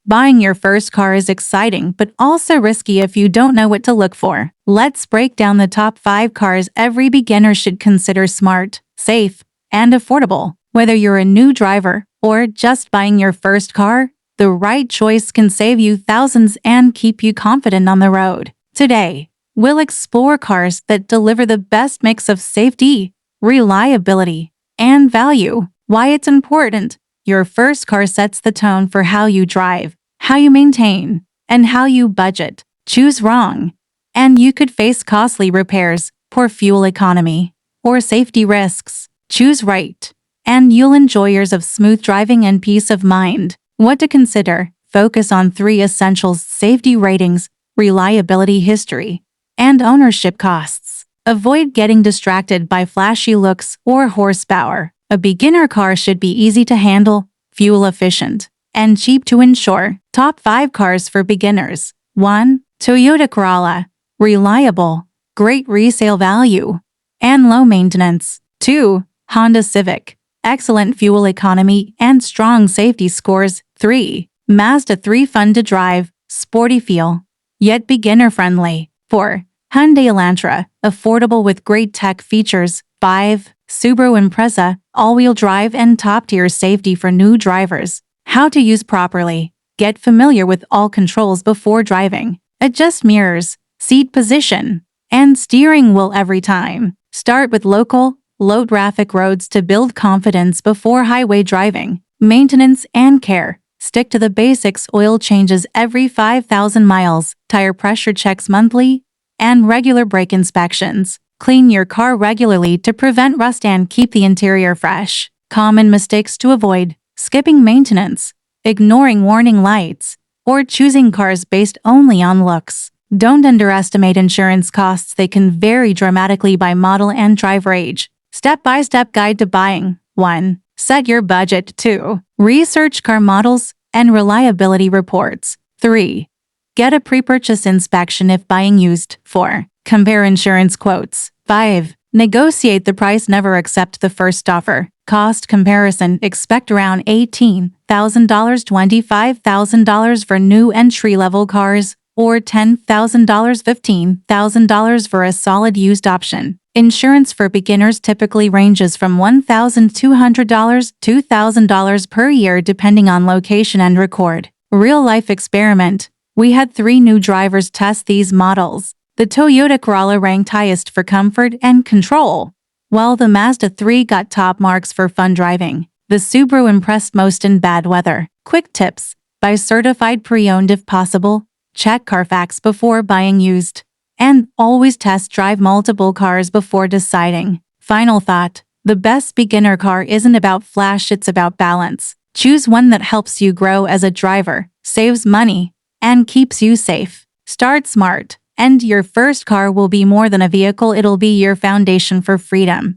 Buying your first car is exciting but also risky if you don't know what to look for. Let's break down the top 5 cars every beginner should consider: smart, safe, and affordable. Whether you're a new driver or just buying your first car, the right choice can save you thousands and keep you confident on the road. Today, we'll explore cars that deliver the best mix of safety, reliability, and value. Why it's important. Your first car sets the tone for how you drive, how you maintain, and how you budget. Choose wrong, and you could face costly repairs, poor fuel economy, or safety risks. Choose right, and you'll enjoy years of smooth driving and peace of mind. What to consider. Focus on 3 essentials: safety ratings, reliability history, and ownership costs. Avoid getting distracted by flashy looks or horsepower. A beginner car should be easy to handle, fuel efficient, and cheap to insure. Top 5 cars for beginners. 1. Toyota Corolla. Reliable, great resale value, and low maintenance. 2. Honda Civic. Excellent fuel economy and strong safety scores. 3. Mazda 3. Fun to drive, sporty feel, yet beginner-friendly. 4. Hyundai Elantra. Affordable with great tech features. 5. Subaru Impreza. All-wheel drive and top-tier safety for new drivers. How to use properly. Get familiar with all controls before driving. Adjust mirrors, seat position, and steering wheel every time. Start with local, low-traffic roads to build confidence before highway driving. Maintenance and care. Stick to the basics: oil changes every 5,000 miles, tire pressure checks monthly, and regular brake inspections. Clean your car regularly to prevent rust and keep the interior fresh. Common mistakes to avoid: skipping maintenance, ignoring warning lights, or choosing cars based only on looks. Don't underestimate insurance costs. They can vary dramatically by model and driver age. Step-by-step guide to buying. 1. Set your budget. 2. Research car models and reliability reports. 3. Get a pre-purchase inspection if buying used. 4. Compare insurance quotes. 5. Negotiate the price. Never accept the first offer. Cost comparison. Expect around $18,000, $25,000 for new entry-level cars, or $10,000, $15,000 for a solid used option. Insurance for beginners typically ranges from $1,200 to $2,000 per year depending on location and record. Real-life experiment. We had 3 new drivers test these models. The Toyota Corolla ranked highest for comfort and control, while the Mazda 3 got top marks for fun driving. The Subaru impressed most in bad weather. Quick tips. Buy certified pre-owned if possible. Check Carfax before buying used. And always test drive multiple cars before deciding. Final thought. The best beginner car isn't about flash, it's about balance. Choose one that helps you grow as a driver, saves money, and keeps you safe. Start smart, and your first car will be more than a vehicle, it'll be your foundation for freedom.